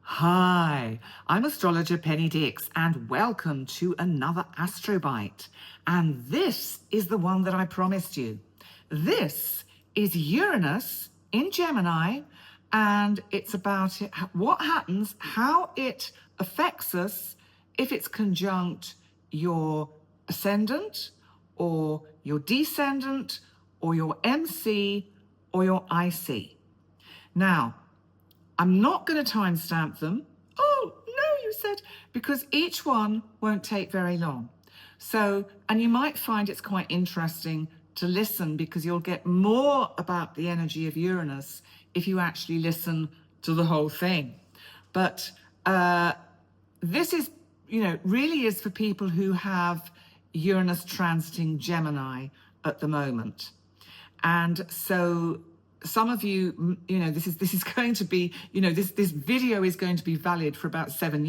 Hi, I'm astrologer Penny Dix, and welcome to another Astrobite. And this is the one that I promised you. This is Uranus in Gemini, and it's about what happens, how it affects us if it's conjunct your ascendant, or your descendant, or your MC, or your IC. Now, I'm not going to timestamp them. Oh, no, you said, because each one won't take very long. So, and you might find it's quite interesting to listen because you'll get more about the energy of Uranus if you actually listen to the whole thing. But this is, really is for people who have Uranus transiting Gemini at the moment. And so some of you, this is going to be, this video is going to be valid for about 7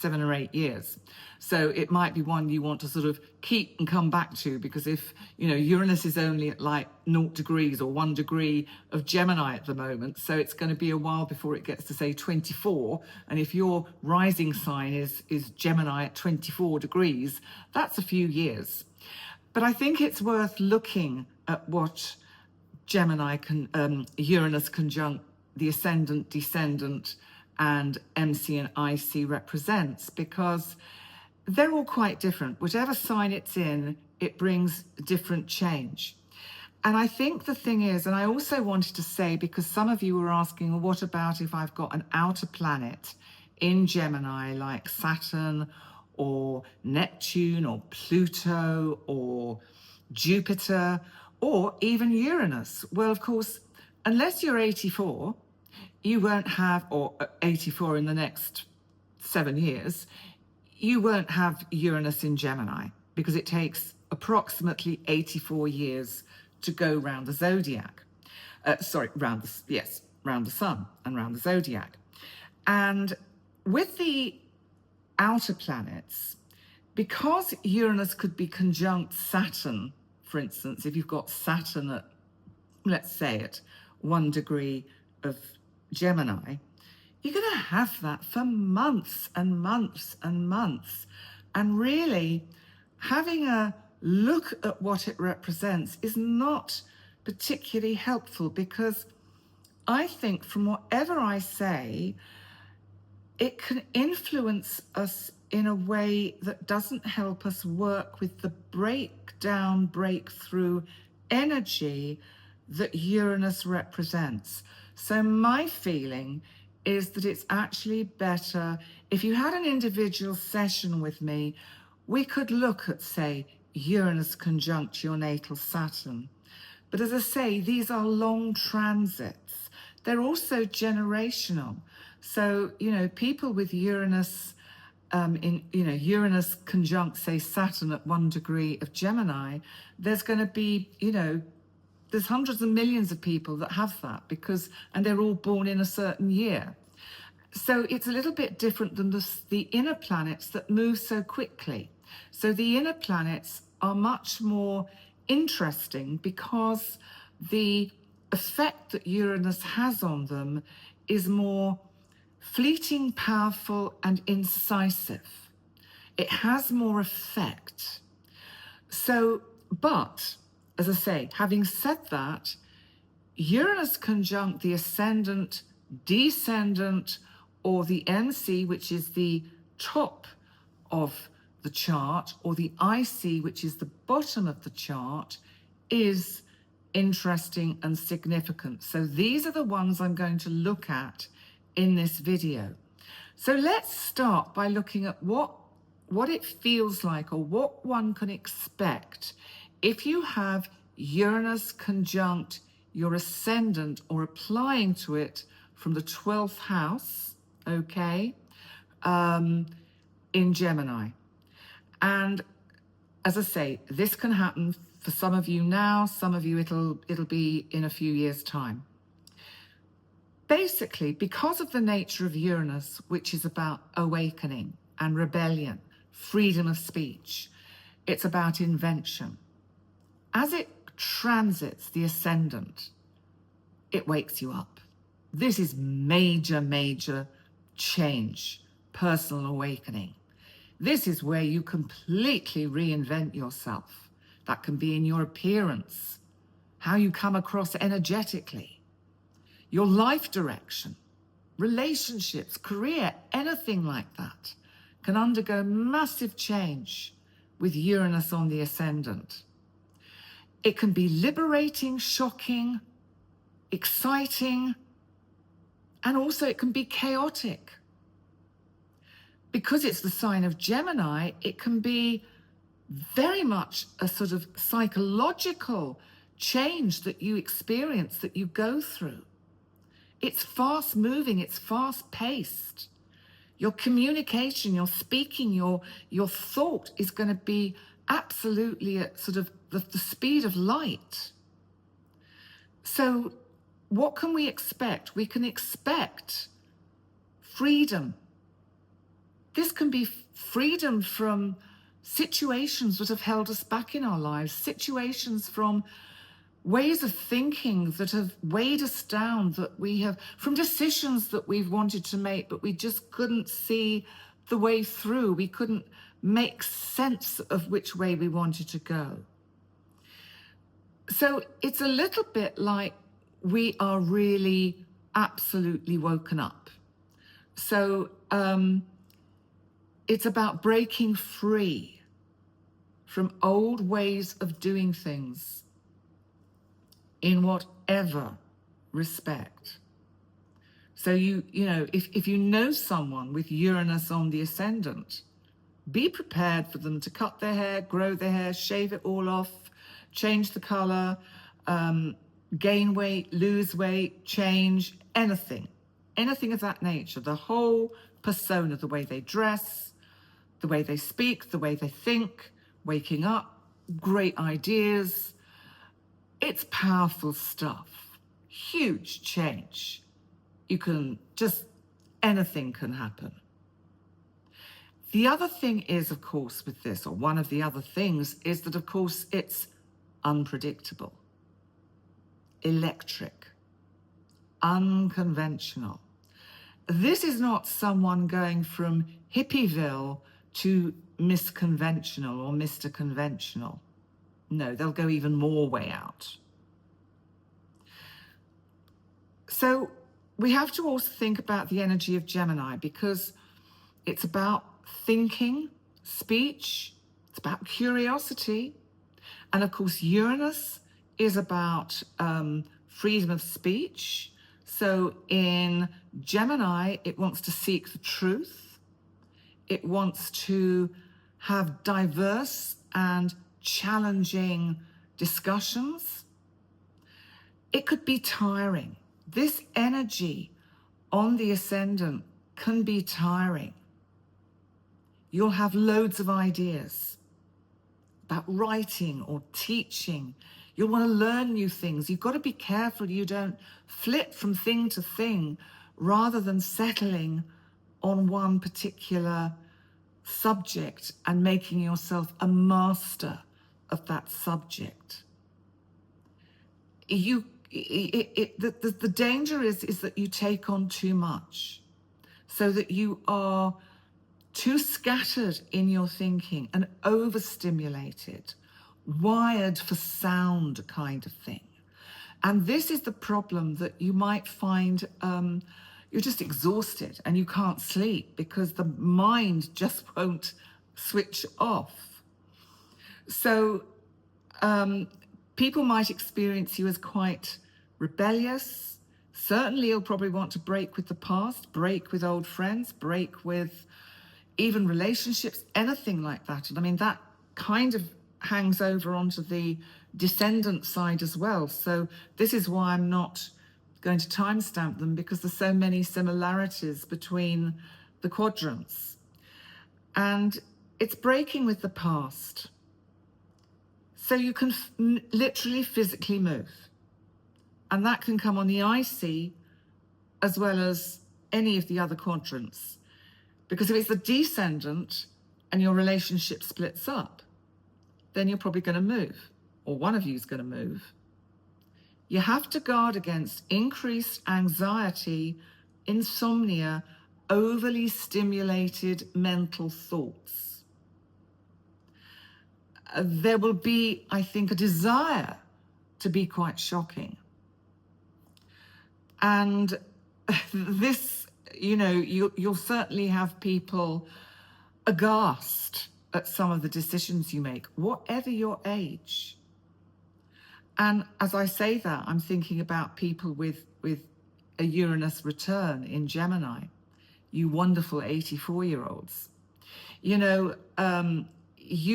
or 8 years. So it might be one you want to sort of keep and come back to, because if, Uranus is only at like 0 degrees or 1 degree of Gemini at the moment, so it's going to be a while before it gets to say 24. And if your rising sign is Gemini at 24 degrees, that's a few years. But I think it's worth looking at what Uranus conjunct the ascendant, descendant, and MC and IC represents, because they're all quite different. Whichever sign it's in, it brings different change. And I think the thing is, and I also wanted to say, because some of you were asking, well, what about if I've got an outer planet in Gemini, like Saturn or Neptune or Pluto or Jupiter or even Uranus? Well, of course, unless you're 84, you won't have, or 84 in the next 7 years, you won't have Uranus in Gemini, because it takes approximately 84 years to go round the zodiac. Round the sun and round the zodiac. And with the outer planets, because Uranus could be conjunct Saturn, for instance, if you've got Saturn at, let's say, at 1 degree of Gemini, you're going to have that for months and months and months. And really, having a look at what it represents is not particularly helpful, because I think from whatever I say, it can influence us in a way that doesn't help us work with the breakthrough energy that Uranus represents. So my feeling is that it's actually better if you had an individual session with me, we could look at, say, Uranus conjunct your natal Saturn. But as I say, these are long transits. They're also generational. So, people with Uranus Uranus conjunct, say, Saturn at 1 degree of Gemini, there's going to be, there's hundreds of millions of people that have that, and they're all born in a certain year. So it's a little bit different than the inner planets that move so quickly. So the inner planets are much more interesting because the effect that Uranus has on them is more fleeting, powerful, and incisive. It has more effect. So, but, as I say, having said that, Uranus conjunct the ascendant, descendant, or the MC, which is the top of the chart, or the IC, which is the bottom of the chart, is interesting and significant. So these are the ones I'm going to look at in this video. So let's start by looking at what it feels like, or what one can expect if you have Uranus conjunct your ascendant, or applying to it from the 12th house, okay, in Gemini. And as I say, this can happen for some of you now, some of you it'll be in a few years' time. Basically, because of the nature of Uranus, which is about awakening and rebellion, freedom of speech, it's about invention. As it transits the ascendant, it wakes you up. This is major change, personal awakening. This is where you completely reinvent yourself. That can be in your appearance, how you come across energetically, your life direction, relationships, career, anything like that can undergo massive change with Uranus on the ascendant. It can be liberating, shocking, exciting, and also it can be chaotic. Because it's the sign of Gemini, it can be very much a sort of psychological change that you experience, that you go through. It's fast moving, it's fast paced. Your communication, your speaking, your thought is going to be absolutely at sort of the speed of light. So what can we expect? We can expect freedom. This can be freedom from situations that have held us back in our lives, situations from ways of thinking that have weighed us down, that we have, from decisions that we've wanted to make, but we just couldn't see the way through. We couldn't make sense of which way we wanted to go. So it's a little bit like we are really absolutely woken up. So it's about breaking free from old ways of doing things in whatever respect. So you know, if you know someone with Uranus on the ascendant, be prepared for them to cut their hair, grow their hair, shave it all off, change the color, gain weight, lose weight, change, anything of that nature. The whole persona, the way they dress, the way they speak, the way they think, waking up, great ideas. It's powerful stuff. Huge change. You can just, anything can happen. The other thing is, of course, with this, or one of the other things, is that, of course, it's unpredictable, electric, unconventional. This is not someone going from Hippieville to Miss Conventional or Mr. Conventional. No, they'll go even more way out. So we have to also think about the energy of Gemini, because it's about thinking, speech, it's about curiosity. And of course, Uranus is about freedom of speech. So in Gemini, it wants to seek the truth. It wants to have diverse and challenging discussions. It could be tiring. This energy on the ascendant can be tiring. You'll have loads of ideas about writing or teaching. You'll want to learn new things. You've got to be careful you don't flip from thing to thing rather than settling on one particular subject and making yourself a master of that subject. The danger is that you take on too much, so that you are too scattered in your thinking and overstimulated, wired for sound kind of thing. And this is the problem, that you might find you're just exhausted and you can't sleep because the mind just won't switch off. So people might experience you as quite rebellious. Certainly you'll probably want to break with the past, break with old friends, break with even relationships, anything like that. And I mean, that kind of hangs over onto the descendant side as well. So this is why I'm not going to timestamp them, because there's so many similarities between the quadrants. And it's breaking with the past. So you can literally physically move. And that can come on the IC as well as any of the other quadrants. Because if it's the descendant and your relationship splits up, then you're probably going to move, or one of you is going to move. You have to guard against increased anxiety, insomnia, overly stimulated mental thoughts. There will be, I think, a desire to be quite shocking. And this, you'll certainly have people aghast at some of the decisions you make, whatever your age. And as I say that, I'm thinking about people with a Uranus return in Gemini, you wonderful 84-year-olds. You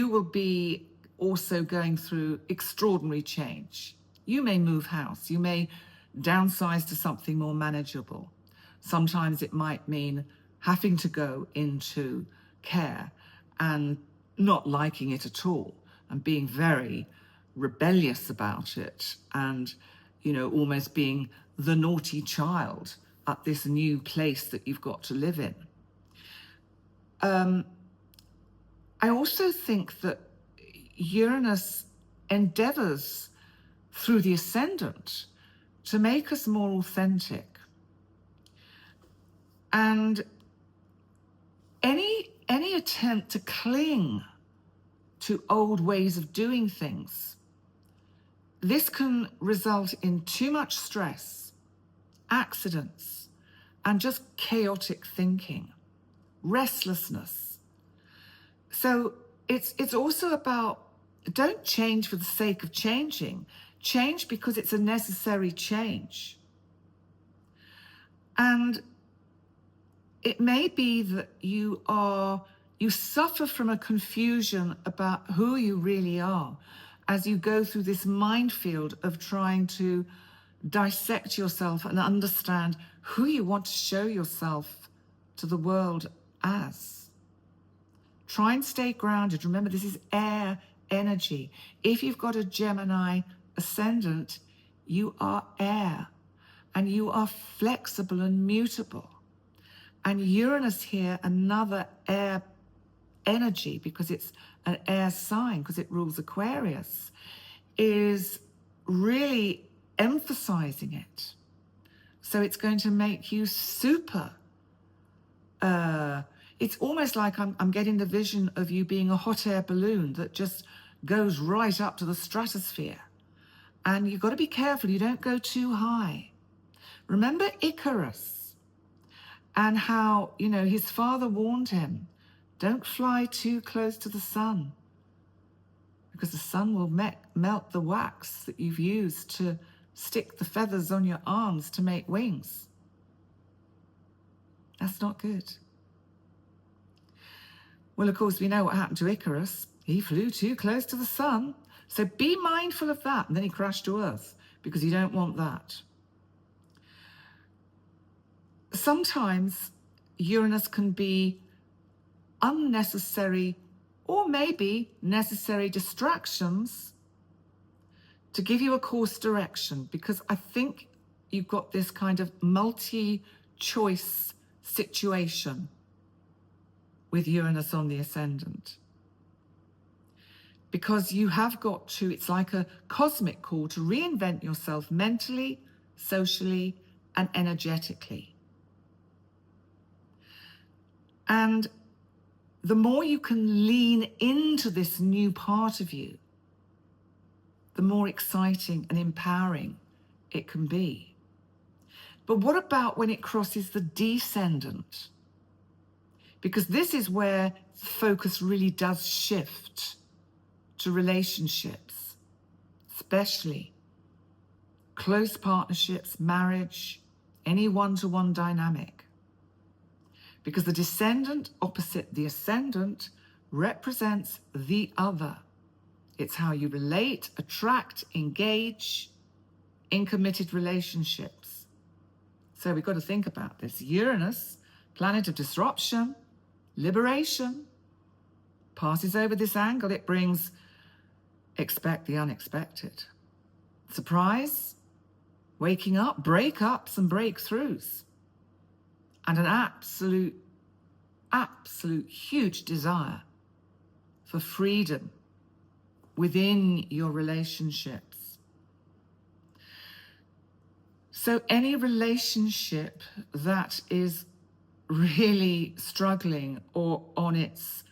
will be also going through extraordinary change. You may move house, you may downsize to something more manageable. Sometimes it might mean having to go into care and not liking it at all and being very rebellious about it and, almost being the naughty child at this new place that you've got to live in. I also think that Uranus endeavors through the ascendant to make us more authentic. And any attempt to cling to old ways of doing things, this can result in too much stress, accidents, and just chaotic thinking, restlessness. So it's also about, don't change for the sake of changing. Change because it's a necessary change. And it may be that you suffer from a confusion about who you really are as you go through this minefield of trying to dissect yourself and understand who you want to show yourself to the world as. Try and stay grounded. Remember, this is air energy. If you've got a Gemini ascendant, you are air and you are flexible and mutable. And Uranus here, another air energy, because it's an air sign, because it rules Aquarius, is really emphasizing it. So it's going to make you super. It's almost like I'm getting the vision of you being a hot air balloon that just goes right up to the stratosphere. And you've got to be careful you don't go too high. Remember Icarus and how, his father warned him, don't fly too close to the sun because the sun will melt the wax that you've used to stick the feathers on your arms to make wings. That's not good. Well, of course, we know what happened to Icarus. He flew too close to the sun. So be mindful of that. And then he crashed to Earth because you don't want that. Sometimes Uranus can be unnecessary or maybe necessary distractions to give you a course direction, because I think you've got this kind of multi-choice situation with Uranus on the ascendant. Because you have got to, it's like a cosmic call to reinvent yourself mentally, socially, and energetically. And the more you can lean into this new part of you, the more exciting and empowering it can be. But what about when it crosses the descendant? Because this is where the focus really does shift to relationships, especially close partnerships, marriage, any one-to-one dynamic. Because the descendant opposite the ascendant represents the other. It's how you relate, attract, engage in committed relationships. So we've got to think about this. Uranus, planet of disruption, liberation, passes over this angle. It brings expect the unexpected. Surprise, waking up, breakups and breakthroughs. And an absolute huge desire for freedom within your relationships. So any relationship that is really struggling or on its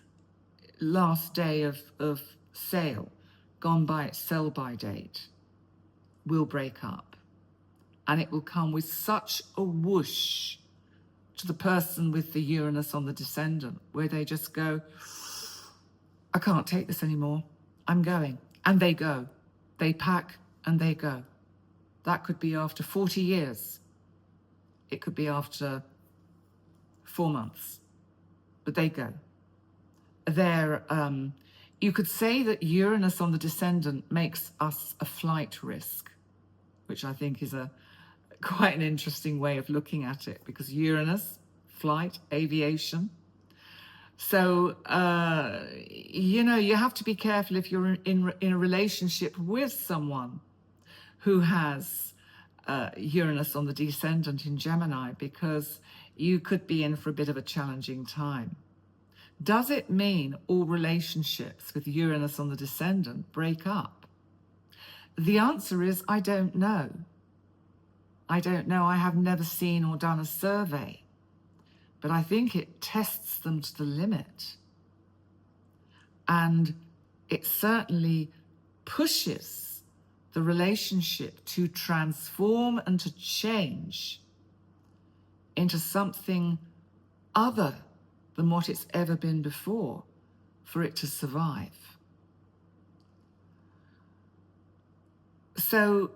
last day of sale, gone by its sell-by date, will break up. And it will come with such a whoosh to the person with the Uranus on the descendant, where they just go, I can't take this anymore. I'm going. And they go. They pack and they go. That could be after 40 years. It could be after 4 months. But they go. They're, you could say that Uranus on the descendant makes us a flight risk, which I think is quite an interesting way of looking at it, because Uranus, flight, aviation. So, you have to be careful if you're in a relationship with someone who has Uranus on the descendant in Gemini, because you could be in for a bit of a challenging time. Does it mean all relationships with Uranus on the descendant break up? The answer is, I don't know. I don't know. I have never seen or done a survey, but I think it tests them to the limit. And it certainly pushes the relationship to transform and to change into something other than what it's ever been before for it to survive. So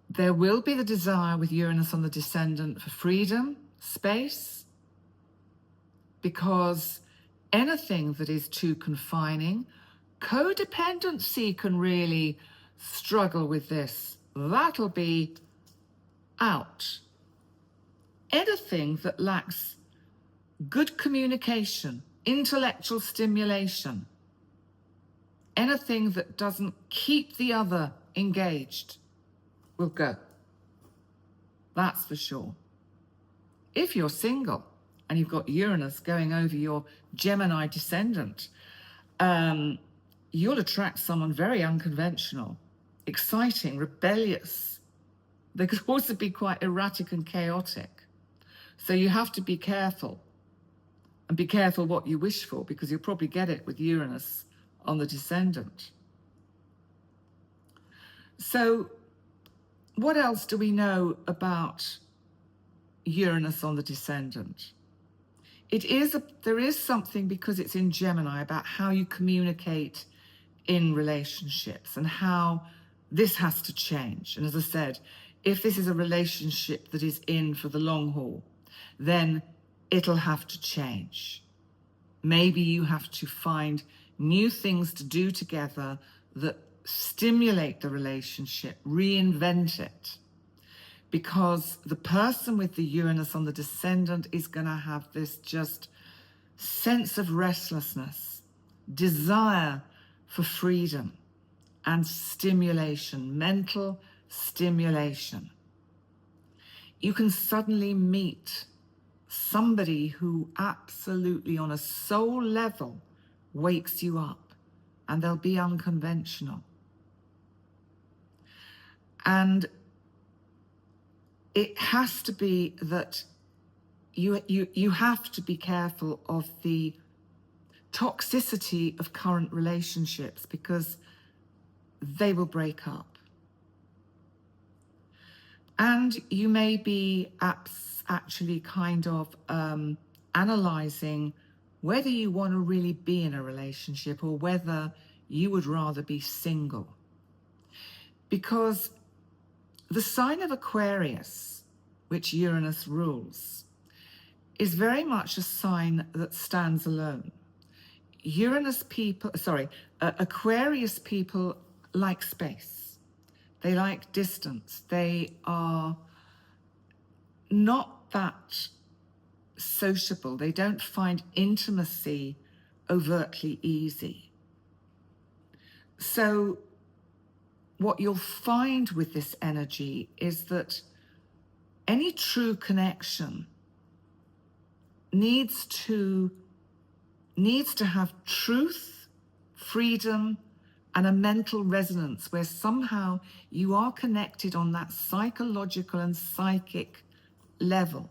there will be the desire with Uranus on the descendant for freedom, space, because anything that is too confining, codependency can really struggle with this. That'll be out. Anything that lacks good communication, intellectual stimulation, anything that doesn't keep the other engaged will go. That's for sure. If you're single and you've got Uranus going over your Gemini descendant, you'll attract someone very unconventional, exciting, rebellious. They could also be quite erratic and chaotic. So you have to be careful, and be careful what you wish for, because you'll probably get it with Uranus on the descendant. So what else do we know about Uranus on the descendant? There is something, because it's in Gemini, about how you communicate in relationships and how this has to change. And as I said, if this is a relationship that is in for the long haul, then it'll have to change. Maybe you have to find new things to do together that stimulate the relationship, reinvent it. Because the person with the Uranus on the descendant is going to have this just sense of restlessness, desire for freedom and stimulation, mental stimulation. You can suddenly meet somebody who absolutely on a soul level wakes you up, and they'll be unconventional. And it has to be that you have to be careful of the toxicity of current relationships, because they will break up. And you may be actually kind of analyzing whether you want to really be in a relationship or whether you would rather be single. Because the sign of Aquarius, which Uranus rules, is very much a sign that stands alone. Aquarius people like space. They like distance. They are not that sociable. They don't find intimacy overtly easy. So what you'll find with this energy is that any true connection needs to have truth, freedom, and a mental resonance where somehow you are connected on that psychological and psychic level.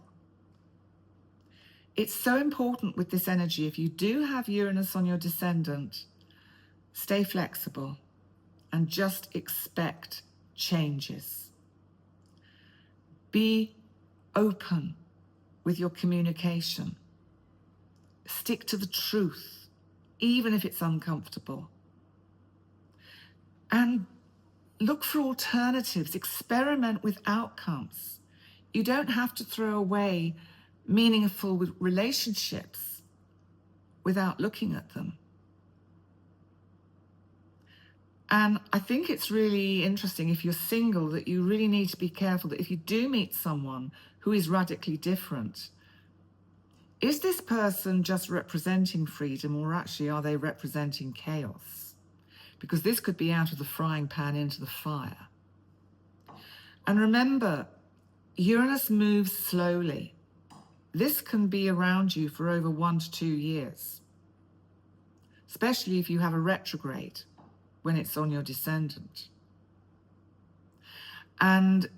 it's so important with this energy. If you do have Uranus on your descendant, stay flexible and just expect changes. Be open with your communication. Stick to the truth, even if it's uncomfortable. And look for alternatives. Experiment with outcomes. You don't have to throw away meaningful relationships without looking at them. And I think it's really interesting, if you're single, that you really need to be careful that if you do meet someone who is radically different, is this person just representing freedom, or actually are they representing chaos? Because this could be out of the frying pan into the fire. And remember, Uranus moves slowly. This can be around you for over 1 to 2 years, especially if you have a retrograde when it's on your descendant. And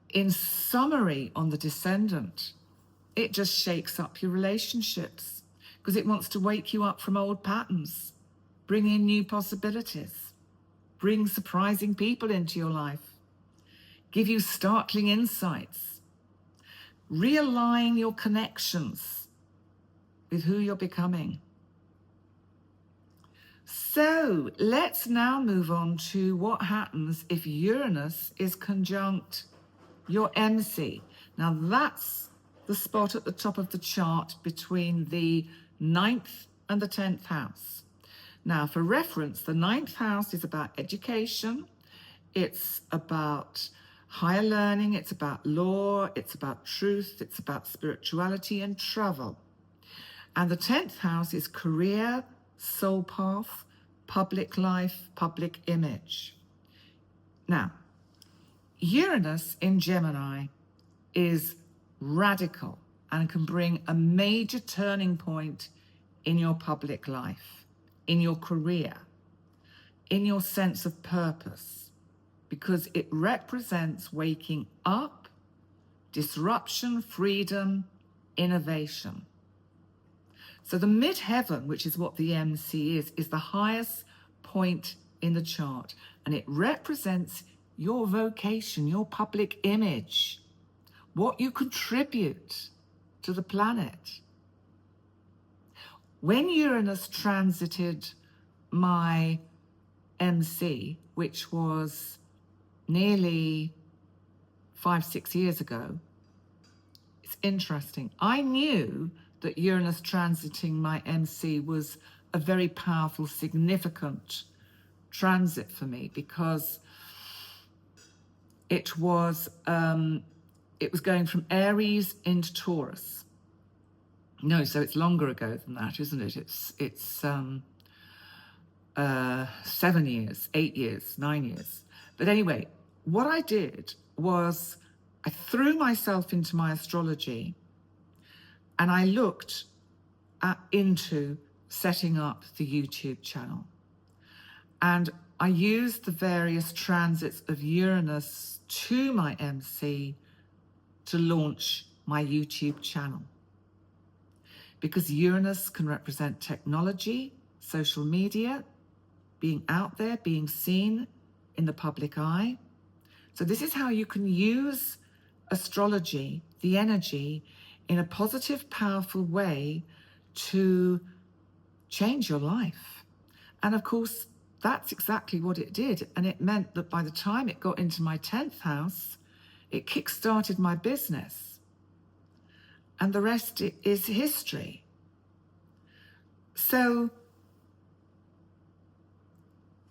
in summary, on the descendant, it just shakes up your relationships because it wants to wake you up from old patterns, bring in new possibilities, bring surprising people into your life, give you startling insights, realign your connections with who you're becoming. So let's now move on to what happens if Uranus is conjunct your MC. Now that's the spot at the top of the chart between the 9th and the 10th house. Now, for reference, the 9th house is about education. It's about higher learning. It's about law. It's about truth. It's about spirituality and travel. And the 10th house is career, soul path, public life, public image. Now, Uranus in Gemini is radical and can bring a major turning point in your public life, in your career, in your sense of purpose, because it represents waking up, disruption, freedom, innovation. So the midheaven, which is what the MC is the highest point in the chart, and it represents your vocation, your public image, what you contribute to the planet. When Uranus transited my MC, which was nearly 5-6 years ago, it's interesting. I knew that Uranus transiting my MC was a very powerful, significant transit for me, because it was going from Aries into Taurus. No, so it's longer ago than that, isn't it? It's 7 years, 8 years, 9 years. But anyway, what I did was I threw myself into my astrology, and I looked into setting up the YouTube channel. And I used the various transits of Uranus to my MC to launch my YouTube channel. Because Uranus can represent technology, social media, being out there, being seen in the public eye. So this is how you can use astrology, the energy, in a positive, powerful way to change your life. And of course, that's exactly what it did. And it meant that by the time it got into my 10th house, it kick-started my business. And the rest is history. So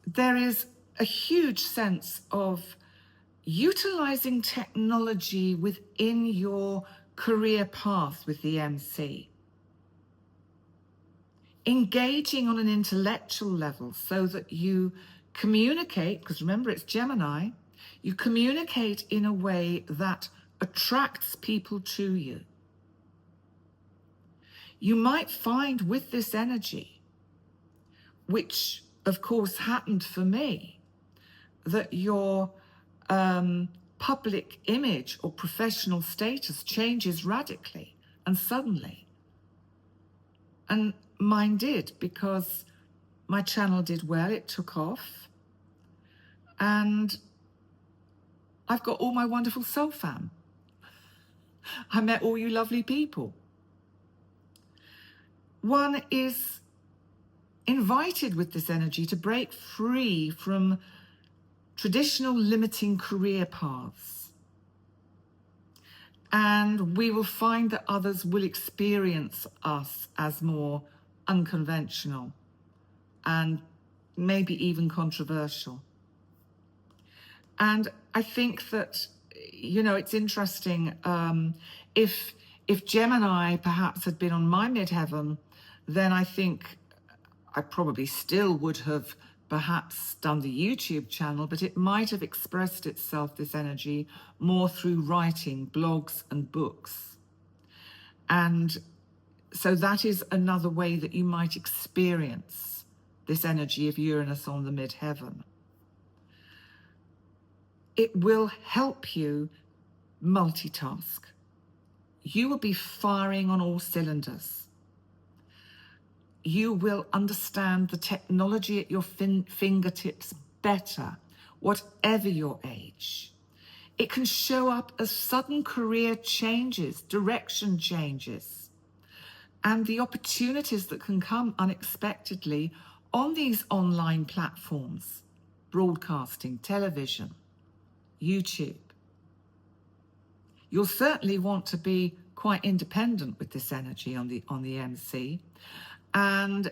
there is a huge sense of utilizing technology within your career path with the MC. Engaging on an intellectual level so that you communicate, because remember it's Gemini, you communicate in a way that attracts people to you. You might find with this energy, which of course happened for me, that your public image or professional status changes radically. and suddenly. And mine did, because my channel did well, it took off. And I've got all my wonderful soul fam. I met all you lovely people. One is invited with this energy to break free from traditional limiting career paths. And we will find that others will experience us as more unconventional and maybe even controversial. And I think that, you know, it's interesting, if Gemini perhaps had been on my midheaven, then I think I probably still would have perhaps done the YouTube channel, but it might have expressed itself, this energy, more through writing, blogs and books. And so that is another way that you might experience this energy of Uranus on the midheaven. It will help you multitask. You will be firing on all cylinders. You will understand the technology at your fingertips better, whatever your age. It can show up as sudden career changes, direction changes, and the opportunities that can come unexpectedly on these online platforms, broadcasting, television, YouTube. You'll certainly want to be quite independent with this energy on the MC. And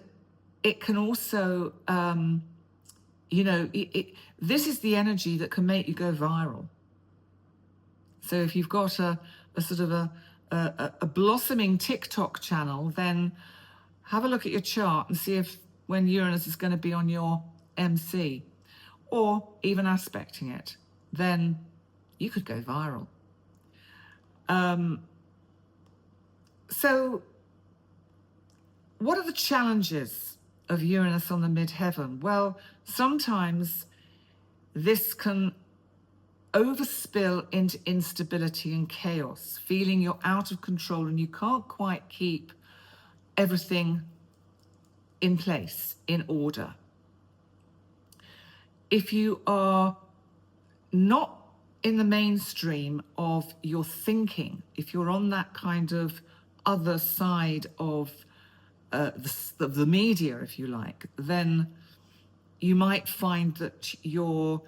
it can also, you know, this is the energy that can make you go viral. So if you've got a sort of a blossoming TikTok channel, then have a look at your chart and see if when Uranus is going to be on your MC, or even aspecting it, then you could go viral. So what are the challenges of Uranus on the midheaven? Well, sometimes this can overspill into instability and chaos, feeling you're out of control and you can't quite keep everything in place, in order. If you are not in the mainstream of your thinking, if you're on that kind of other side of the media, if you like, then you might find that your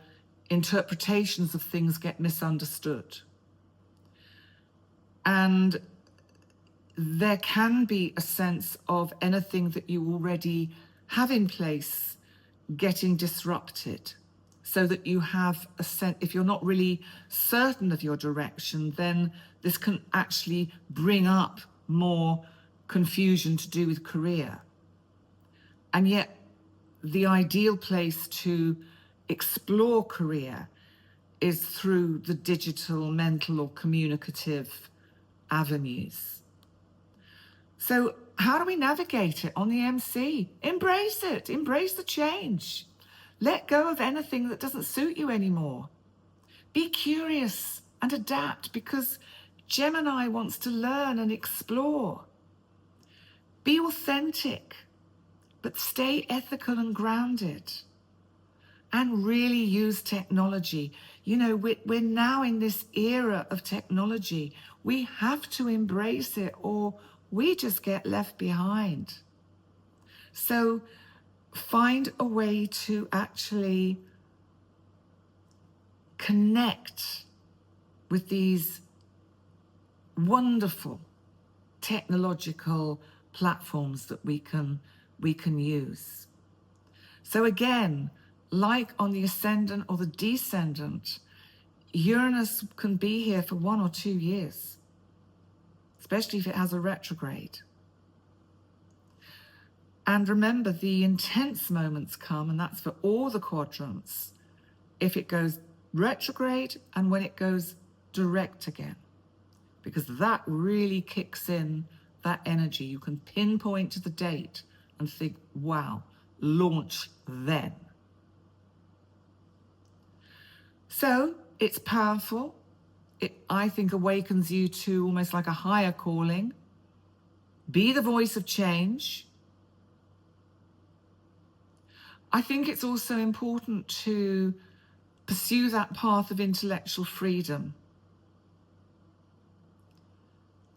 interpretations of things get misunderstood. And there can be a sense of anything that you already have in place getting disrupted, so that you have a sense, if you're not really certain of your direction, then this can actually bring up more confusion to do with career. And yet the ideal place to explore career is through the digital, mental, or communicative avenues. So how do we navigate it on the MC? Embrace it, embrace the change. Let go of anything that doesn't suit you anymore. Be curious and adapt, because Gemini wants to learn and explore. Be authentic, but stay ethical and grounded. And really use technology. You know, we're now in this era of technology. We have to embrace it, or we just get left behind. So find a way to actually connect with these wonderful technological platforms that we can use. So again, like on the ascendant or the descendant, Uranus can be here for 1 or 2 years, especially if it has a retrograde. And remember, the intense moments come, and that's for all the quadrants, if it goes retrograde and when it goes direct again, because that really kicks in that energy. You can pinpoint to the date and think, wow, launch then. So it's powerful. It, I think, awakens you to almost like a higher calling. be the voice of change. I think it's also important to pursue that path of intellectual freedom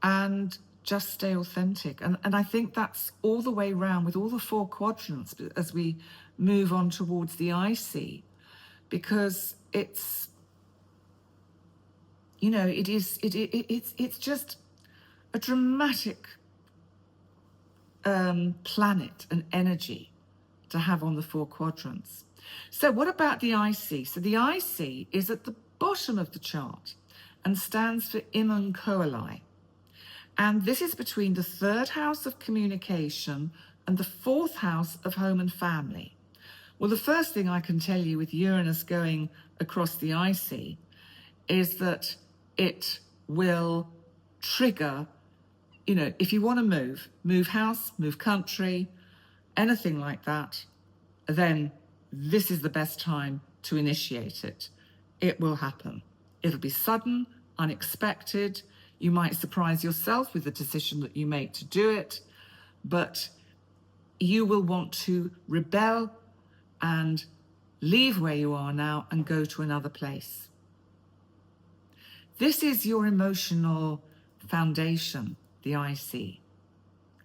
and just stay authentic. And I think that's all the way around with all the 4 quadrants as we move on towards the IC, because it's, you know, it's just a dramatic planet and energy to have on the 4 quadrants. So what about the IC? So the IC is at the bottom of the chart and stands for Iman Coeli. And this is between the 3rd house of communication and the 4th house of home and family. Well, the first thing I can tell you with Uranus going across the IC is that it will trigger, you know, if you want to move house, move country, anything like that, then this is the best time to initiate it. It will happen. It'll be sudden, unexpected. You might surprise yourself with the decision that you make to do it, but you will want to rebel and leave where you are now and go to another place. This is your emotional foundation, the IC.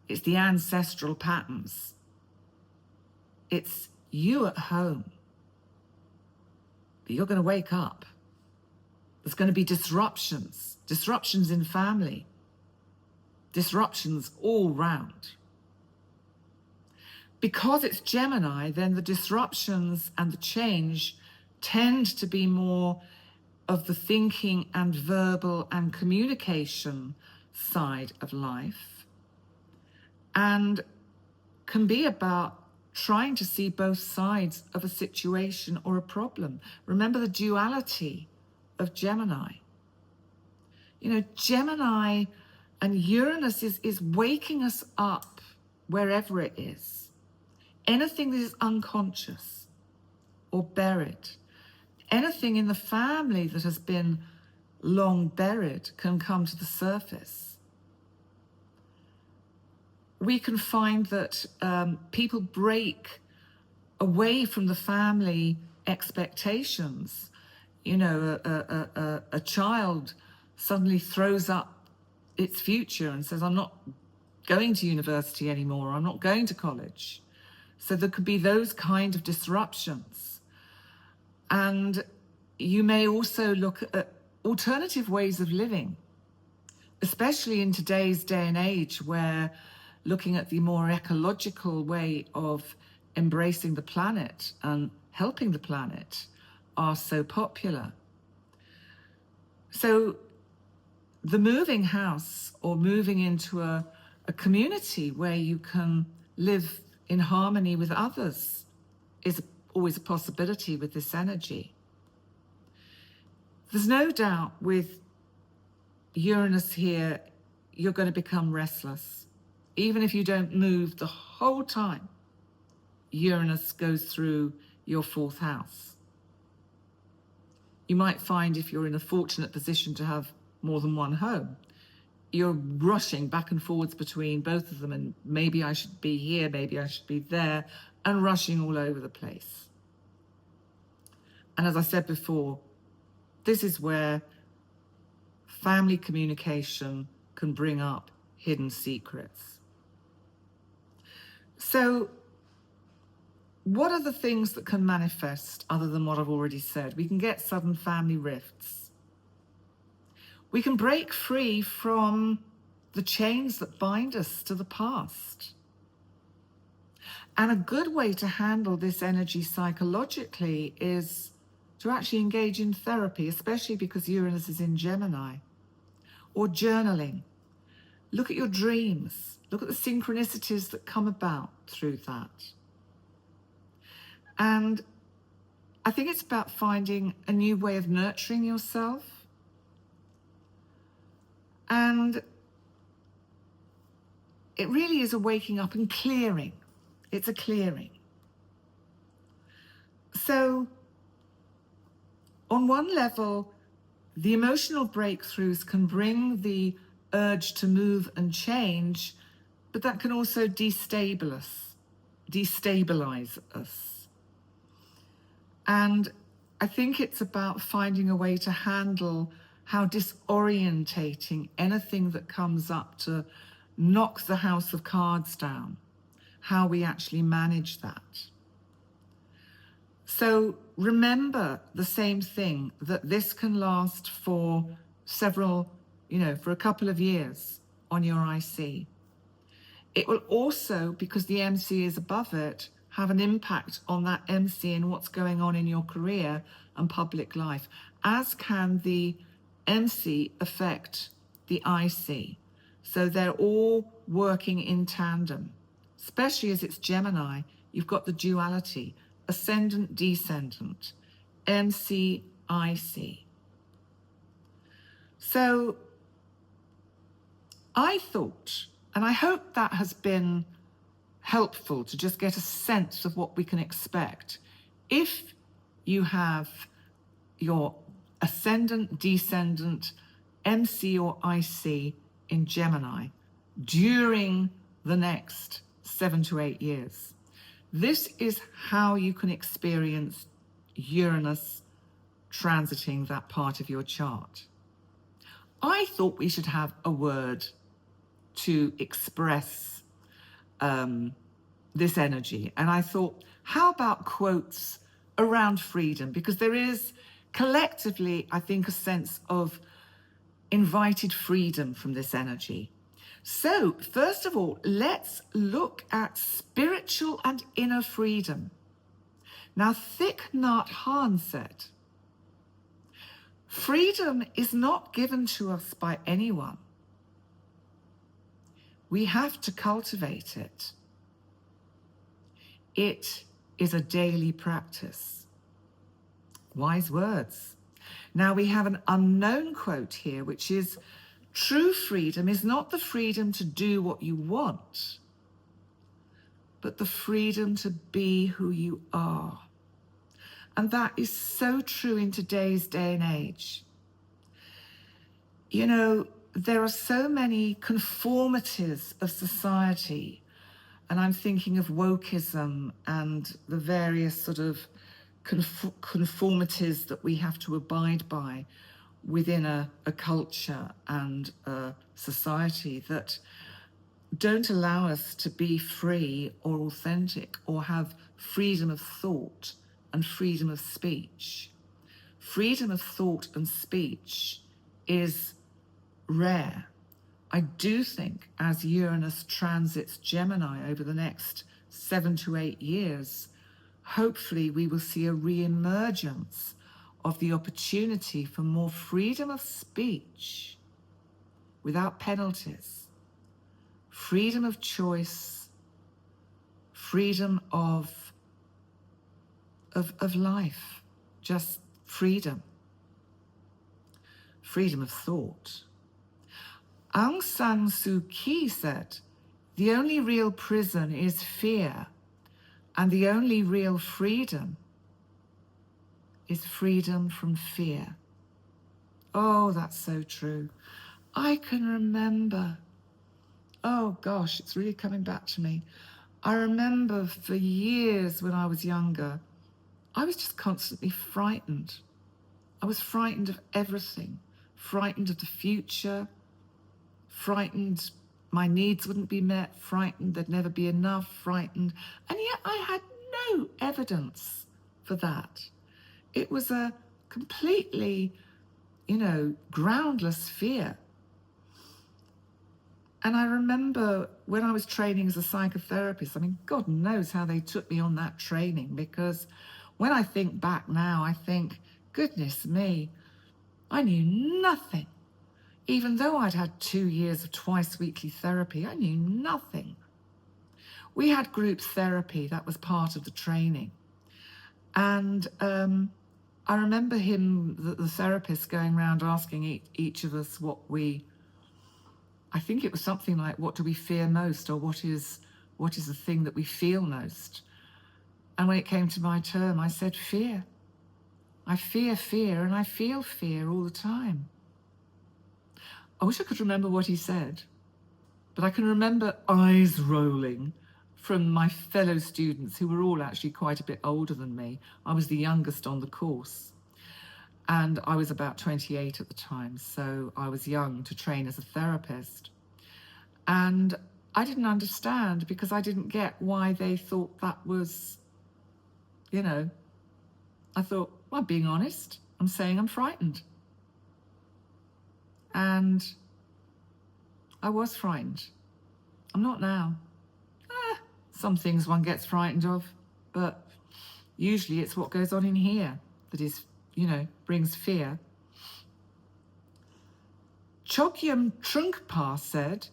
It's the ancestral patterns. It's you at home. But you're going to wake up. There's going to be disruptions in family, disruptions all round. Because it's Gemini, then the disruptions and the change tend to be more of the thinking and verbal and communication side of life, and can be about trying to see both sides of a situation or a problem. Remember the duality of Gemini. You know, Gemini and Uranus is waking us up wherever it is. Anything that is unconscious or buried, anything in the family that has been long buried can come to the surface. We can find that people break away from the family expectations. You know, a child suddenly throws up its future and says, I'm not going to university anymore, I'm not going to college. So there could be those kind of disruptions. And you may also look at alternative ways of living, especially in today's day and age, where looking at the more ecological way of embracing the planet and helping the planet are so popular. So the moving house, or moving into a community where you can live in harmony with others, is always a possibility with this energy. There's no doubt with Uranus here, you're going to become restless. Even if you don't move the whole time, Uranus goes through your 4th house. You might find, if you're in a fortunate position to have more than one home, you're rushing back and forwards between both of them, and maybe I should be here, maybe I should be there, and rushing all over the place. And as I said before, this is where family communication can bring up hidden secrets. So what are the things that can manifest other than what I've already said? We can get sudden family rifts. We can break free from the chains that bind us to the past. And a good way to handle this energy psychologically is to actually engage in therapy, especially because Uranus is in Gemini, or journaling. Look at your dreams. Look at the synchronicities that come about through that. And I think it's about finding a new way of nurturing yourself. And it really is a waking up and clearing. It's a clearing. So on one level, the emotional breakthroughs can bring the urge to move and change but that can also destabilize us. And I think it's about finding a way to handle how disorientating anything that comes up to knock the house of cards down, how we actually manage that. So remember the same thing, that this can last for several, for a couple of years on your IC. It will also, because the MC is above it, have an impact on that MC and what's going on in your career and public life, as can the MC affect the IC. So they're all working in tandem, especially as it's Gemini. You've got the duality, ascendant, descendant, MC, IC. So I thought, and I hope that has been helpful to just get a sense of what we can expect. If you have your ascendant, descendant, MC or IC in Gemini during the next 7 to 8 years, this is how you can experience Uranus transiting that part of your chart. I thought we should have a word to express this energy. And I thought, how about quotes around freedom? Because there is collectively, I think, a sense of invited freedom from this energy. So first of all, let's look at spiritual and inner freedom. Now, Thich Nhat Hanh said, freedom is not given to us by anyone. We have to cultivate it. It is a daily practice. Wise words. Now we have an unknown quote here, which is, true freedom is not the freedom to do what you want, but the freedom to be who you are. And that is so true in today's day and age. There are so many conformities of society, and I'm thinking of wokeism and the various sort of conformities that we have to abide by within a culture and a society that don't allow us to be free or authentic or have freedom of thought and freedom of speech. Freedom of thought and speech is rare. I do think as Uranus transits Gemini over the next 7 to 8 years, hopefully we will see a re-emergence of the opportunity for more freedom of speech without penalties, freedom of choice, freedom of life, just freedom, freedom of thought. Aung San Suu Kyi said, the only real prison is fear, and the only real freedom is freedom from fear. Oh, that's so true. I can remember, oh gosh, it's really coming back to me. I remember for years when I was younger, I was just constantly frightened. I was frightened of everything, frightened of the future, frightened my needs wouldn't be met, frightened there'd never be enough, frightened. And yet I had no evidence for that. It was a completely, groundless fear. And I remember when I was training as a psychotherapist, God knows how they took me on that training, because when I think back now, I think, goodness me, I knew nothing. Even though I'd had 2 years of twice weekly therapy, I knew nothing. We had group therapy, that was part of the training. And I remember the therapist, going around asking each of us I think it was something like, what do we fear most, or what is the thing that we feel most? And when it came to my turn, I said fear. I fear fear, and I feel fear all the time. I wish I could remember what he said. But I can remember eyes rolling from my fellow students who were all actually quite a bit older than me. I was the youngest on the course. And I was about 28 at the time, so I was young to train as a therapist. And I didn't understand because I didn't get why they thought that was, you know, I thought, well, I'm being honest. I'm saying I'm frightened. And I was frightened. I'm not now. Some things one gets frightened of, but usually it's what goes on in here that is, brings fear. Chogyam Trungpa said,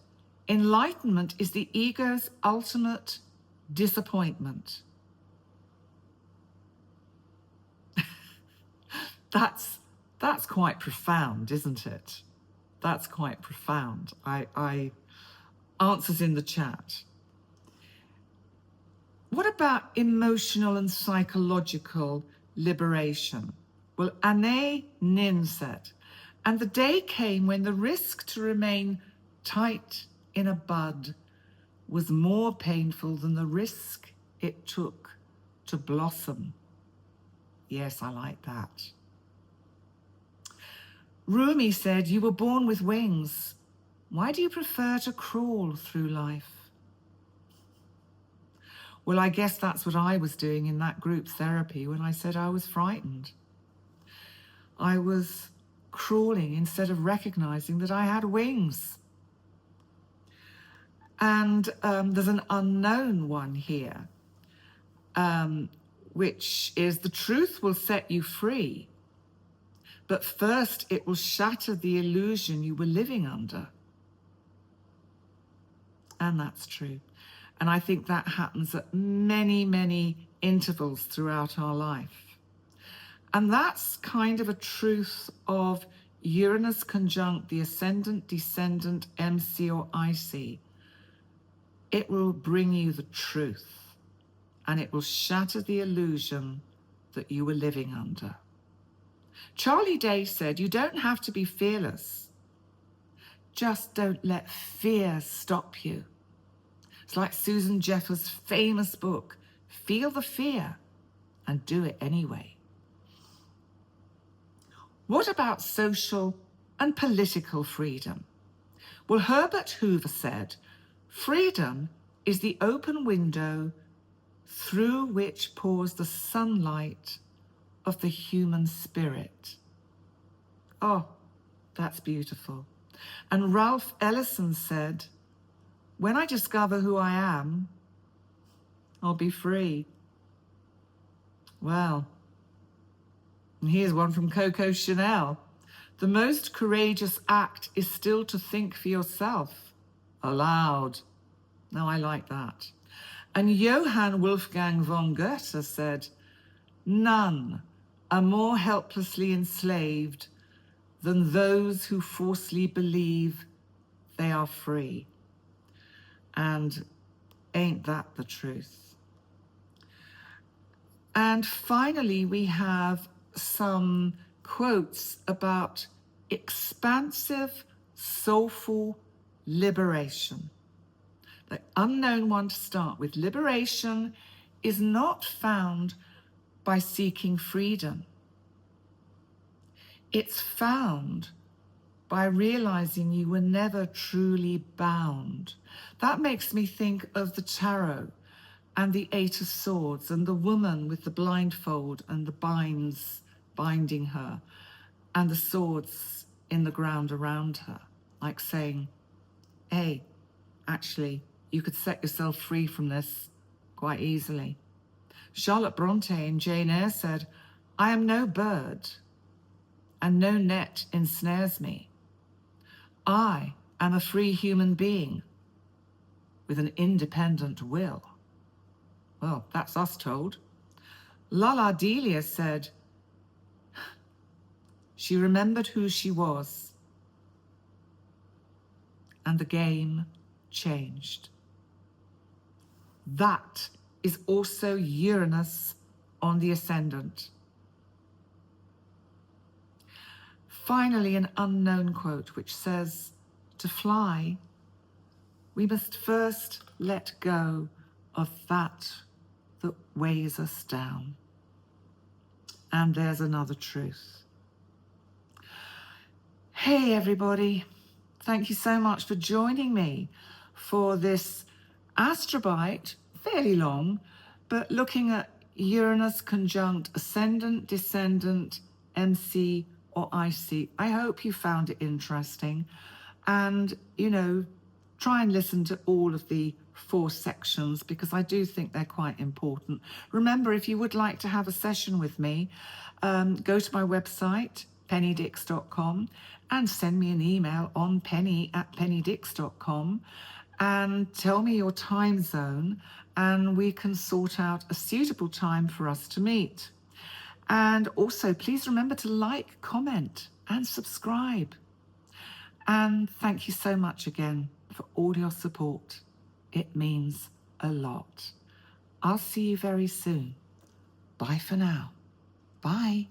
enlightenment is the ego's ultimate disappointment. That's quite profound, isn't it? That's quite profound. I answers in the chat. What about emotional and psychological liberation? Well, Ane Nin said, and the day came when the risk to remain tight in a bud was more painful than the risk it took to blossom. Yes, I like that. Rumi said, you were born with wings. Why do you prefer to crawl through life? Well, I guess that's what I was doing in that group therapy when I said I was frightened. I was crawling instead of recognizing that I had wings. And there's an unknown one here, which is the truth will set you free, but first it will shatter the illusion you were living under. And that's true. And I think that happens at many, many intervals throughout our life. And that's kind of a truth of Uranus conjunct the ascendant, descendant, MC or IC. It will bring you the truth and it will shatter the illusion that you were living under. Charlie Day said, you don't have to be fearless. Just don't let fear stop you. It's like Susan Jeffers' famous book, Feel the Fear and Do It Anyway. What about social and political freedom? Well, Herbert Hoover said, freedom is the open window through which pours the sunlight of the human spirit. Oh, that's beautiful. And Ralph Ellison said, when I discover who I am, I'll be free. Well, and here's one from Coco Chanel. The most courageous act is still to think for yourself, aloud. Now, I like that. And Johann Wolfgang von Goethe said, none are more helplessly enslaved than those who falsely believe they are free. And ain't that the truth? And finally, we have some quotes about expansive, soulful liberation. The unknown one to start with. Liberation is not found by seeking freedom. It's found by realizing you were never truly bound. That makes me think of the tarot and the Eight of Swords and the woman with the blindfold and the binds binding her and the swords in the ground around her, like saying, hey, actually, you could set yourself free from this quite easily. Charlotte Bronte in Jane Eyre said, I am no bird and no net ensnares me. I am a free human being with an independent will. Well, that's us told. Lala Delia said, she remembered who she was and the game changed. That is also Uranus on the ascendant. Finally, an unknown quote which says, to fly, We must first let go of that weighs us down. And there's another truth. Hey, everybody. Thank you so much for joining me for this astrobite, fairly long, but looking at Uranus conjunct ascendant, descendant, MC or IC. I hope you found it interesting. And, you know, try and listen to all of the 4 sections because I do think they're quite important. Remember, if you would like to have a session with me, go to my website, pennydix.com, and send me an email on penny@pennydix.com and tell me your time zone, and we can sort out a suitable time for us to meet. And also, please remember to like, comment, and subscribe. And thank you so much again for all your support. It means a lot. I'll see you very soon. Bye for now. Bye.